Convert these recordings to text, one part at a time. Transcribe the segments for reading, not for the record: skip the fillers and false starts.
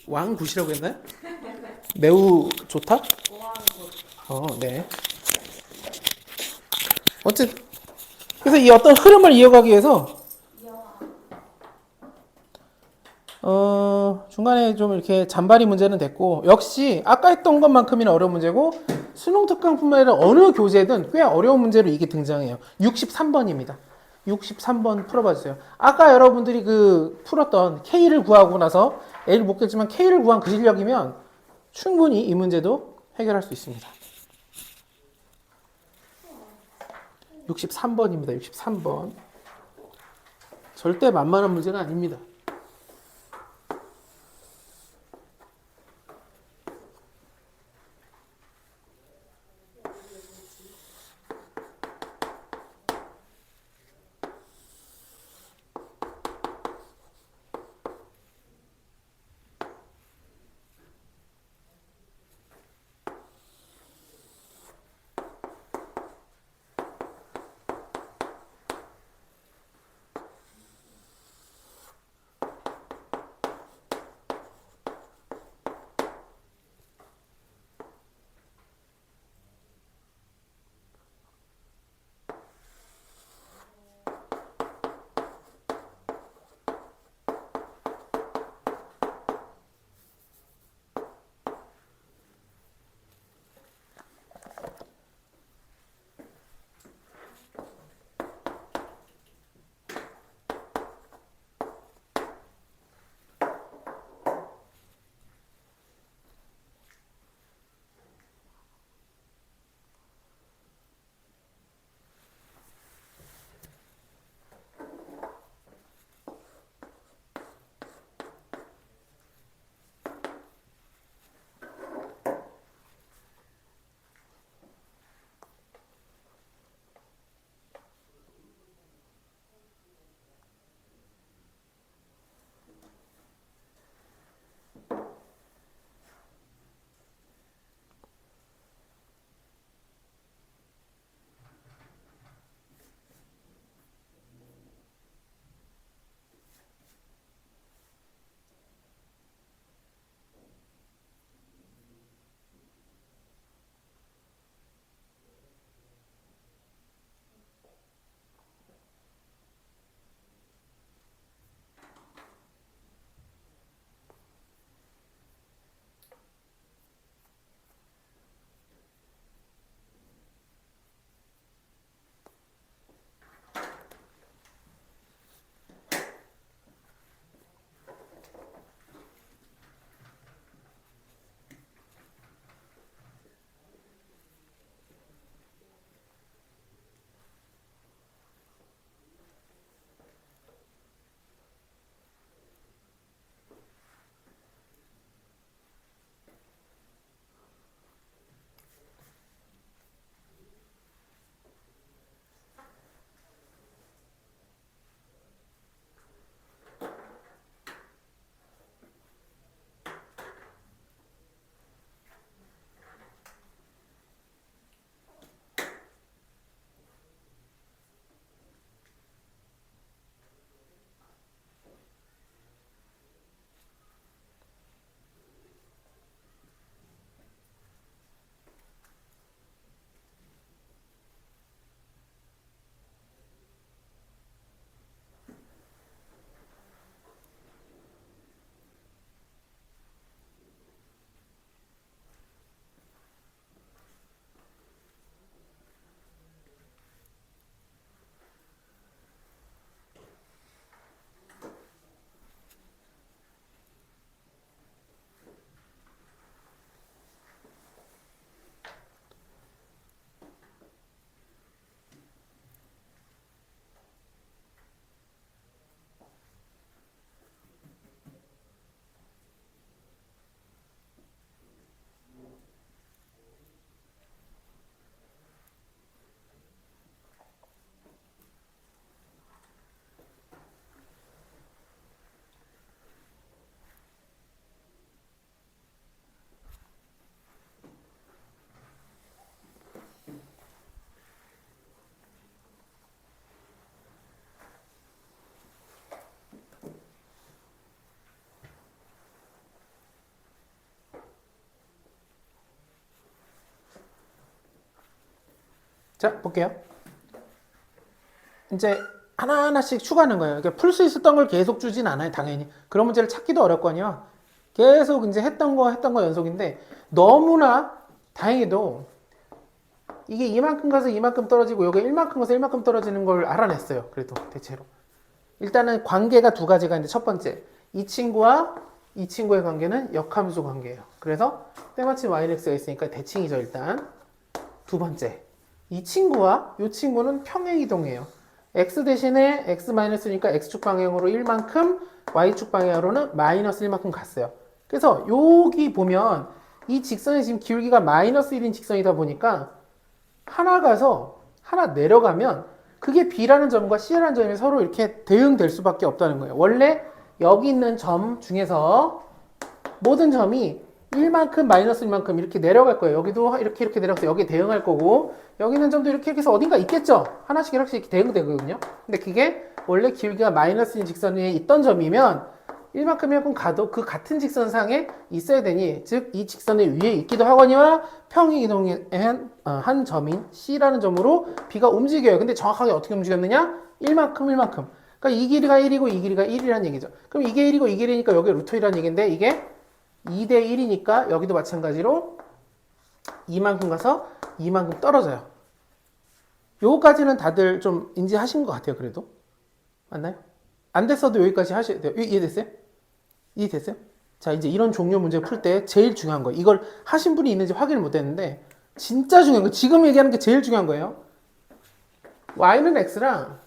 왕굿이라고 했나요? 매우 좋다? 네. 어쨌든 그래서 이 어떤 흐름을 이어가기 위해서 중간에 좀 이렇게 잔바리 문제는 됐고 역시 아까 했던 것만큼이나 어려운 문제고 수능 특강뿐만 아니라 어느 교재든 꽤 어려운 문제로 이게 등장해요. 63번입니다. 63번 풀어봐 주세요. 아까 여러분들이 그 풀었던 K를 구하고 나서 A를 못 깼지만 K를 구한 그 실력이면 충분히 이 문제도 해결할 수 있습니다. 63번입니다. 63번. 절대 만만한 문제는 아닙니다. 자, 볼게요. 이제 하나하나씩 추가하는 거예요. 그러니까 풀 수 있었던 걸 계속 주진 않아요, 당연히. 그런 문제를 찾기도 어렵거든요. 계속 이제 했던 거 연속인데, 너무나 다행히도 이게 이만큼 가서 이만큼 떨어지고, 여기 1만큼 가서 1만큼 떨어지는 걸 알아냈어요. 그래도 대체로. 일단은 관계가 두 가지가 있는데, 첫 번째, 이 친구와 이 친구의 관계는 역함수 관계예요. 그래서 때마침 yx가 있으니까 대칭이죠, 일단. 두 번째, 이 친구와 이 친구는 평행이동이에요. x 대신에 x-니까 x축 방향으로 1만큼, y축 방향으로는 마이너스 1만큼 갔어요. 그래서 여기 보면 이 직선이 지금 기울기가 마이너스 1인 직선이다 보니까 하나 가서 하나 내려가면 그게 B라는 점과 C라는 점이 서로 이렇게 대응될 수밖에 없다는 거예요. 원래 여기 있는 점 중에서 모든 점이 1만큼 마이너스 1만큼 이렇게 내려갈 거예요. 여기도 이렇게 내려가서 여기에 대응할 거고, 여기 있는 점도 이렇게 해서 어딘가 있겠죠? 하나씩 이렇게 대응되거든요. 근데 그게 원래 기울기가 마이너스인 직선에 있던 점이면 1만큼 1만큼 가도 그 같은 직선상에 있어야 되니, 즉 이 직선의 위에 있기도 하거니와 평행이동한 한 점인 C라는 점으로 B가 움직여요. 근데 정확하게 어떻게 움직였느냐? 1만큼 1만큼. 그러니까 이 길이가 1이고 이 길이가 1이라는 얘기죠. 그럼 이게 1이고 이게 1이니까 여기 루트 1이라는 얘기인데, 이게 2대 1이니까 여기도 마찬가지로 이만큼 가서 이만큼 떨어져요. 요거까지는 다들 좀 인지하신 것 같아요. 그래도 맞나요? 안 됐어도 여기까지 하셔야 돼요. 이해됐어요? 이해됐어요? 자, 이제 이런 종류 문제 풀 때 제일 중요한 거, 이걸 하신 분이 있는지 확인을 못 했는데 진짜 중요한 거, 지금 얘기하는 게 제일 중요한 거예요. y는 x랑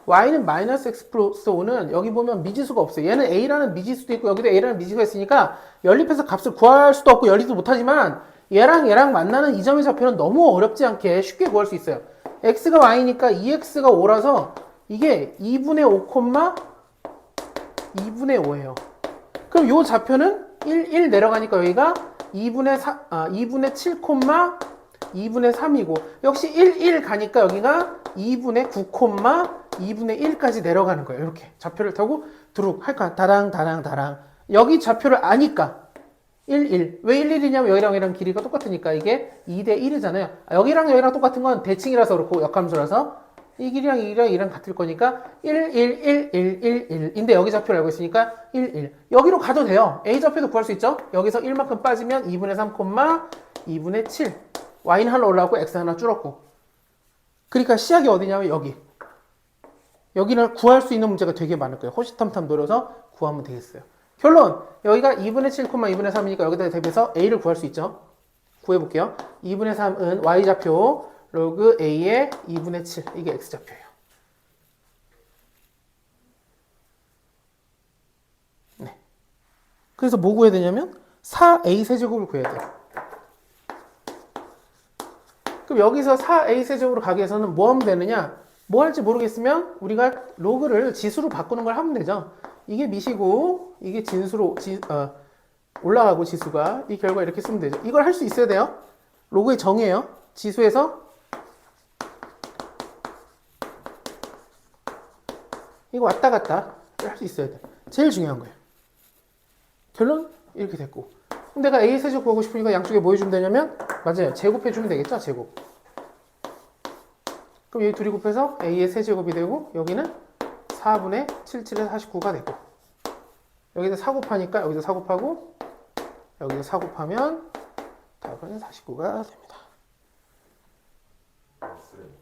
y는 마이너스 x 플러스 5는 여기 보면 미지수가 없어요. 얘는 a라는 미지수도 있고 여기도 a라는 미지수가 있으니까 연립해서 값을 구할 수도 없고 열리지도 못하지만, 얘랑 만나는 이 점의 좌표는 너무 어렵지 않게 쉽게 구할 수 있어요. x가 y니까 2x가 5라서 이게 2분의 5, 2분의 5예요. 그럼 요 좌표는 1 내려가니까 여기가 2분의 7, 2분의 3이고, 역시 1 가니까 여기가 2분의 9, 2분의 1까지 내려가는 거예요. 이렇게 좌표를 타고 두룩 할까? 다랑. 여기 좌표를 아니까 1. 왜 1이냐면 여기랑 길이가 똑같으니까 이게 2대 1이잖아요. 여기랑 똑같은 건 대칭이라서 그렇고 역함수라서 이 길이랑 이랑 같을 거니까 1인데 여기 좌표를 알고 있으니까 1. 여기로 가도 돼요. A 좌표도 구할 수 있죠? 여기서 1만큼 빠지면 2분의 3, 2분의 7. y는 하나 올라가고 x 하나 줄었고. 그러니까 시작이 어디냐면 여기를 구할 수 있는 문제가 되게 많을 거예요. 호시탐탐 노려서 구하면 되겠어요. 결론! 여기가 2분의 7, 2분의 3이니까 여기다 대비해서 a를 구할 수 있죠. 구해볼게요. 2분의 3은 y좌표 로그 a의 2분의 7. 이게 x좌표예요. 네. 그래서 뭐 구해야 되냐면 4a 세제곱을 구해야 돼요. 그럼 여기서 4a 세제곱으로 가기 위해서는 뭐 하면 되느냐? 뭐 할지 모르겠으면 우리가 로그를 지수로 바꾸는 걸 하면 되죠. 이게 미시고 이게 진수로 올라가고 지수가 이 결과 이렇게 쓰면 되죠. 이걸 할 수 있어야 돼요. 로그의 정의예요. 지수에서 이거 왔다 갔다 할 수 있어야 돼. 제일 중요한 거예요. 결론 이렇게 됐고, 그럼 내가 a 세제곱 구하고 싶으니까 양쪽에 뭐 해주면 되냐면, 맞아요, 제곱해주면 되겠죠. 제곱. 그럼 여기 둘이 곱해서 a의 세제곱이 되고, 여기는 4분의 77에 49가 되고, 여기다 4 곱하니까 여기서 4 곱하고 여기서 4 곱하면 답은 49가 됩니다.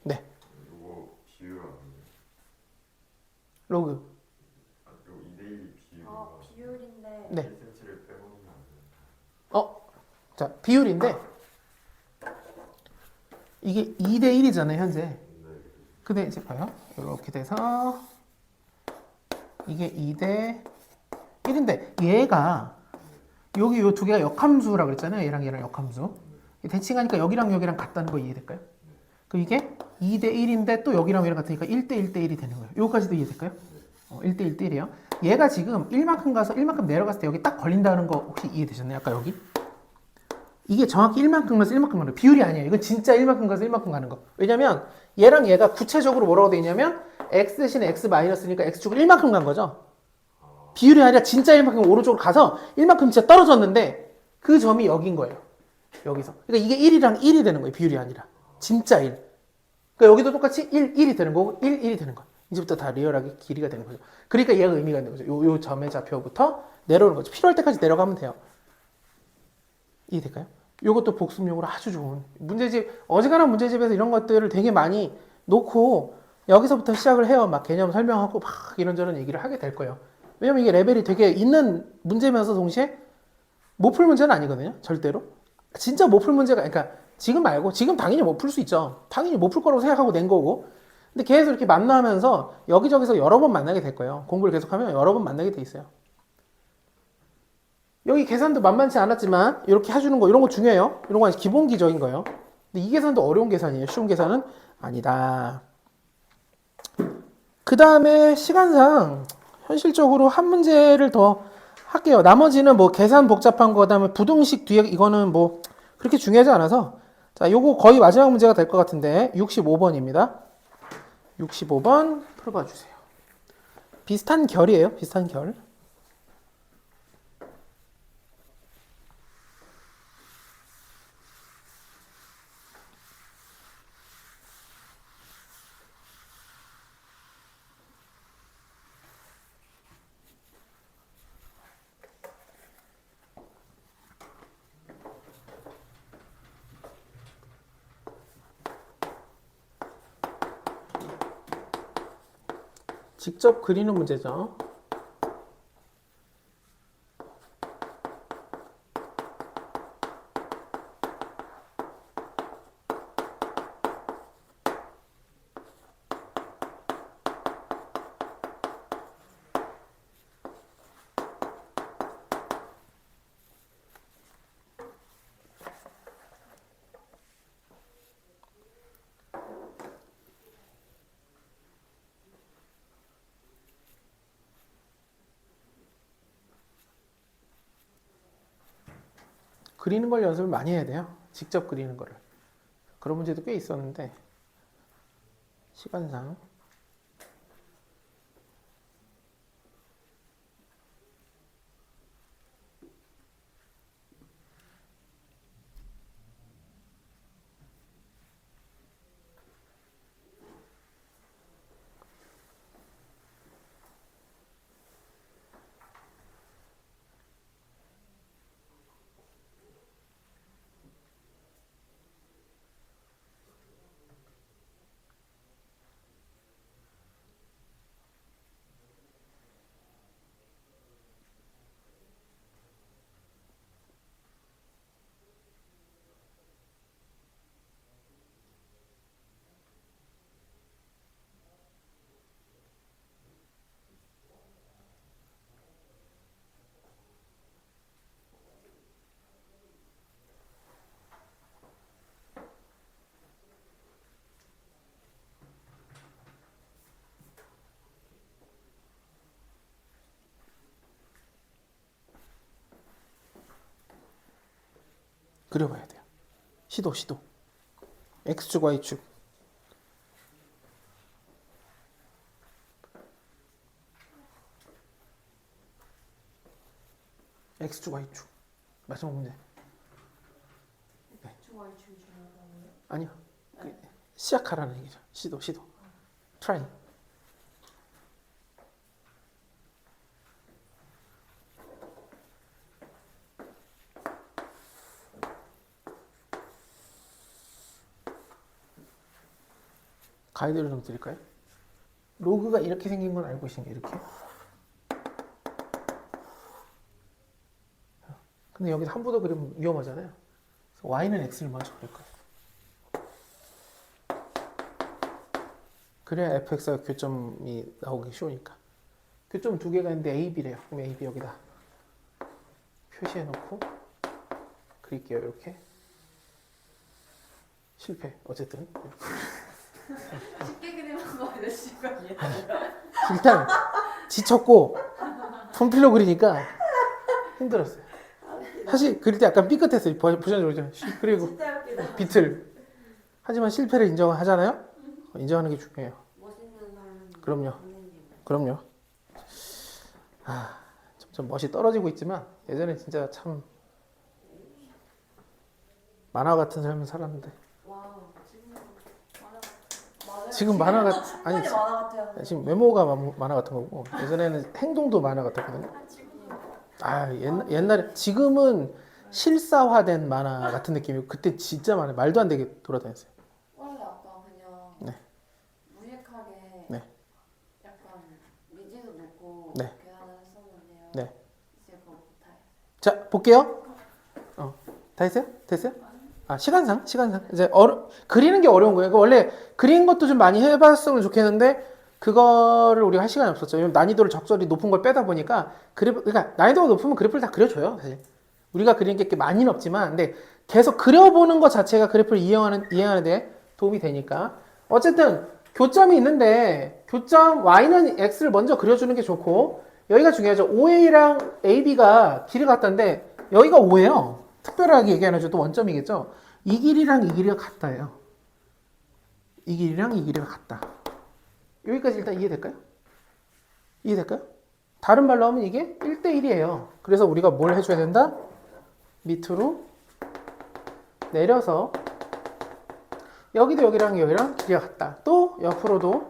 네. 이거 비율 아니에요? 로그. 이거 2대1 비율. 비율인데. 네. 1cm를 빼먹으면 안 돼요. 자, 비율인데 이게 2대 1이잖아요, 현재. 근데 이제 봐요. 이렇게 돼서 이게 2대 1인데 얘가 여기 요 두 개가 역함수라고 그랬잖아요. 얘랑 역함수. 대칭하니까 여기랑 같다는 거 이해될까요? 그 이게 2대 1인데 또 여기랑 같으니까 1대 1대 1이 되는 거예요. 요거까지도 이해될까요? 1대 1대 1이에요. 얘가 지금 1만큼 가서 1만큼 내려갔을 때 여기 딱 걸린다는 거 혹시 이해되셨나요? 아까 여기? 이게 정확히 1만큼 가서 1만큼 가는 거. 비율이 아니에요. 이건 진짜 1만큼 가서 1만큼 가는 거. 왜냐면 얘랑 얘가 구체적으로 뭐라고 돼 있냐면 x 대신에 x 마이너스니까 x축을 1만큼 간 거죠. 비율이 아니라 진짜 1만큼 오른쪽으로 가서 1만큼 진짜 떨어졌는데 그 점이 여긴 거예요. 여기서. 그러니까 이게 1이랑 1이 되는 거예요. 비율이 아니라. 진짜 1. 그러니까 여기도 똑같이 1, 1이 되는 거고 1, 1이 되는 거야. 이제부터 다 리얼하게 길이가 되는 거죠. 그러니까 얘가 의미가 있는 거죠. 요 점의 좌표부터 내려오는 거죠. 필요할 때까지 내려가면 돼요. 이해될까요? 요것도 복습용으로 아주 좋은 문제집, 어지간한 문제집에서 이런 것들을 되게 많이 놓고 여기서부터 시작을 해요. 막 개념 설명하고 막 이런저런 얘기를 하게 될 거예요. 왜냐면 이게 레벨이 되게 있는 문제면서 동시에 못 풀 문제는 아니거든요. 절대로. 진짜 못 풀 문제가, 그러니까 지금 말고, 지금 당연히 못 풀 수 있죠. 당연히 못 풀 거라고 생각하고 낸 거고. 근데 계속 이렇게 만나면서 여기저기서 여러 번 만나게 될 거예요. 공부를 계속하면 여러 번 만나게 돼 있어요. 여기 계산도 만만치 않았지만 이렇게 해주는 거 이런 거 중요해요. 이런 거 기본기적인 거예요. 근데 이 계산도 어려운 계산이에요. 쉬운 계산은 아니다. 그 다음에 시간상 현실적으로 한 문제를 더 할게요. 나머지는 뭐 계산 복잡한 거, 그다음에 부등식 뒤에 이거는 뭐 그렇게 중요하지 않아서 자, 요거 거의 마지막 문제가 될 것 같은데 65번입니다. 65번 풀어봐 주세요. 비슷한 결이에요. 비슷한 결. 직접 그리는 문제죠. 그리는 걸 연습을 많이 해야 돼요. 직접 그리는 거를. 그런 문제도 꽤 있었는데 시간상 그려봐야 돼요. 시도. X축, Y축. X축, Y축. 마지막 문제. 네. 아니요. 시작하라는 얘기죠. 시도. try. 가이드를 좀 드릴까요? 로그가 이렇게 생긴 건 알고 계신가요? 이렇게. 근데 여기서 한 번 더 그리면 위험하잖아요. 그래서 y는 x를 먼저 그릴 거예요. 그래야 fx가 교점이 나오기 쉬우니까. 교점 두 개가 있는데 a, b래요. 그럼 a, b 여기다 표시해 놓고 그릴게요. 이렇게. 실패. 어쨌든. 쉽게 그리는 거 아저씨가 일단 지쳤고 분필로 그리니까 힘들었어요. 사실 그릴 때 약간 삐끗했어요. 보시는 거죠. 그리고 진짜 웃기다. 비틀. 하지만 실패를 인정하잖아요. 인정하는 게 중요해요. 멋있는 사람. 그럼요. 그럼요. 점점 멋이 떨어지고 있지만 예전에 진짜 참 만화 같은 삶을 살았는데 와우, 지금 만화 지금 만화가 아니 충분히 만화 같아요. 지금 외모가 만화 같은 거고 예전에는 행동도 만화 같았거든요. 아, 지금 아 옛날에 지금은 실사화된 만화 같은 느낌이고 그때 진짜 많아요. 말도 안 되게 돌아다녔어요. 원래 아까 그냥 네. 무식하게 네. 약간 미지수 놓고 네. 계산을 했었는데요. 네. 이제 그거 못해요. 자 볼게요. 다 했어요? 됐어요? 아 시간상 이제 그리는 게 어려운 거예요. 원래 그린 것도 좀 많이 해봤으면 좋겠는데 그거를 우리가 할 시간이 없었죠. 왜냐면 난이도를 적절히 높은 걸 빼다 보니까 그러니까 난이도가 높으면 그래프를 다 그려줘요. 사실 우리가 그리는 게 많이는 없지만 근데 계속 그려보는 것 자체가 그래프를 이해하는 데 도움이 되니까 어쨌든 교점이 있는데 교점 y는 x를 먼저 그려주는 게 좋고 여기가 중요하죠. OA랑 AB가 길이 같다는데 여기가 O예요. 특별하게 얘기하는 또 원점이겠죠. 이 길이랑 이 길이가 같다예요. 이 길이랑 이 길이가 같다. 여기까지 일단 이해될까요? 이해될까요? 다른 말로 하면 이게 1대1이에요. 그래서 우리가 뭘 해줘야 된다? 밑으로 내려서 여기도 여기랑 여기랑 길이가 같다. 또 옆으로도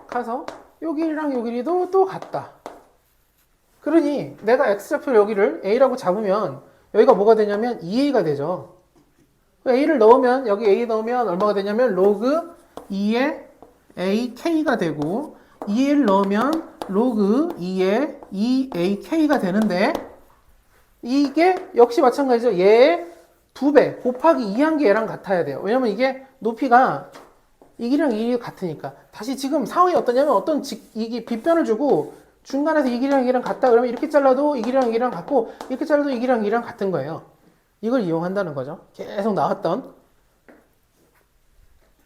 가서 여기랑 여기도 또 같다. 그러니 내가 x좌표 여기를 a라고 잡으면 여기가 뭐가 되냐면 2a가 되죠. a를 넣으면 여기 a 넣으면 얼마가 되냐면 로그 2의 ak가 되고 2a를 넣으면 로그 2의 2ak가 되는데 이게 역시 마찬가지죠. 얘의 2배 곱하기 2한 게 얘랑 같아야 돼요. 왜냐면 이게 높이가 이 길이랑 이 길이가 같으니까. 다시 지금 상황이 어떠냐면 이게 빗변을 주고 중간에서 이 길이랑 이 길이랑 같다 그러면 이렇게 잘라도 이 길이랑 이 길이랑 같고 이렇게 잘라도 이 길이랑 이 길이랑 같은 거예요. 이걸 이용한다는 거죠. 계속 나왔던.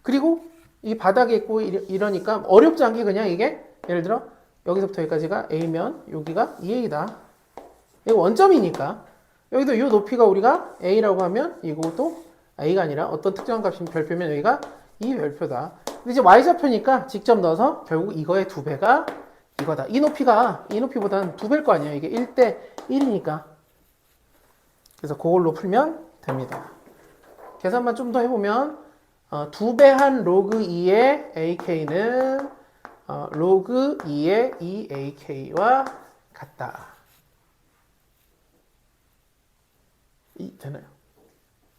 그리고 이 바닥에 있고 이러니까 어렵지 않게 그냥 이게 예를 들어 여기서부터 여기까지가 A면 여기가 2A다. 이거 원점이니까 여기도 이 높이가 우리가 A라고 하면 이것도 A가 아니라 어떤 특정한 값이 별표면 여기가 이 별표다. 근데 이제 Y좌표니까 직접 넣어서 결국 이거의 2배가 이거다. 이 높이보다는 2배일 거 아니에요. 이게 1대1이니까. 그래서 그걸로 풀면 됩니다. 계산만 좀 더 해보면 2배 한 로그 2의 ak는 로그 2의 2ak와 같다. 되나요?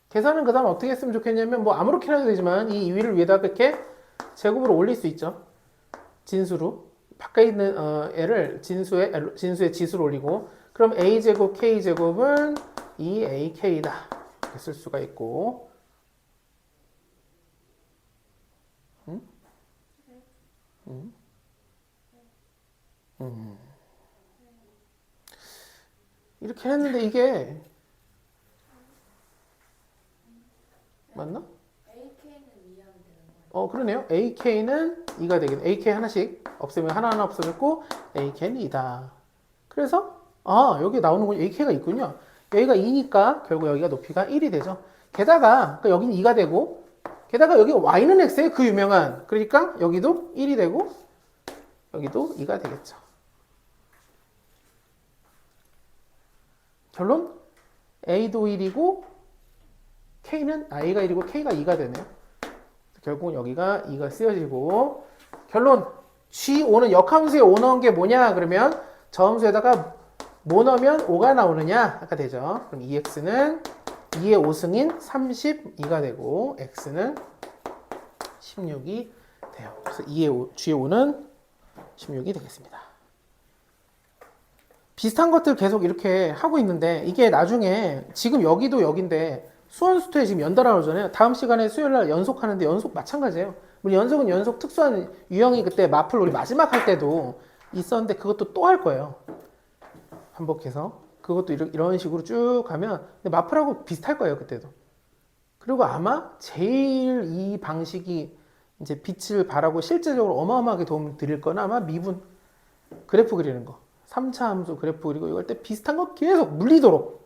계산은 그 다음 어떻게 했으면 좋겠냐면 뭐 아무렇게나 해도 되지만 이 2위를 위에다 이렇게 제곱으로 올릴 수 있죠. 진수로. 바깥에 있는 애를 진수의 지수로 올리고 그럼 a제곱 k제곱은 2ak다 이렇게 쓸 수가 있고 이렇게 했는데 이게 맞나? AK는 이해하면 되는 거예요. 그러네요. ak는 2가 되겠네. ak 하나씩 없애면 하나하나 없어졌고 ak는 2다. 그래서 여기 나오는 건 ak가 있군요. 여기가 2니까 결국 여기가 높이가 1이 되죠. 게다가 그러니까 여기는 2가 되고 게다가 여기 y는 x의 그 유명한 그러니까 여기도 1이 되고 여기도 2가 되겠죠. 결론 a도 1이고 k는 i가 1이고 k가 2가 되네요. 결국은 여기가 2가 쓰여지고 결론 G5는 역함수에 5 넣은 게 뭐냐 그러면 저함수에다가 뭐 넣으면 5가 나오느냐가 되죠. 그럼 2x는 2의 5승인 32가 되고 x는 16이 돼요. 그래서 G5는 16이 되겠습니다. 비슷한 것들 계속 이렇게 하고 있는데 이게 나중에 지금 여기도 여긴데 수원수토에 지금 연달아 오잖아요. 다음 시간에 수요일날 연속하는데 연속 마찬가지예요. 우리 연속은 연속 특수한 유형이 그때 마플 우리 마지막 할 때도 있었는데 그것도 또 할 거예요. 반복해서 그것도 이런 식으로 쭉 가면 근데 마플하고 비슷할 거예요. 그때도. 그리고 아마 제일 이 방식이 이제 빛을 발하고 실제적으로 어마어마하게 도움을 드릴 거는 아마 미분 그래프 그리는 거. 3차 함수 그래프 그리고 이걸 때 비슷한 거 계속 물리도록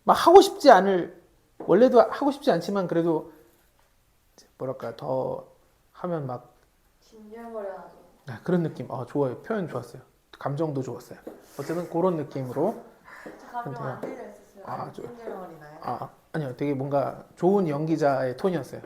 막 하고 싶지 않을 원래도 하고 싶지 않지만 그래도 뭐랄까 더 하면 막 진절머리하죠. 그런 느낌. 좋아요. 표현 좋았어요. 감정도 좋았어요. 어쨌든 그런 느낌으로 감정 안 들려 있었어요. 아, 진절머리나요? 아니요. 되게 뭔가 좋은 연기자의 톤이었어요.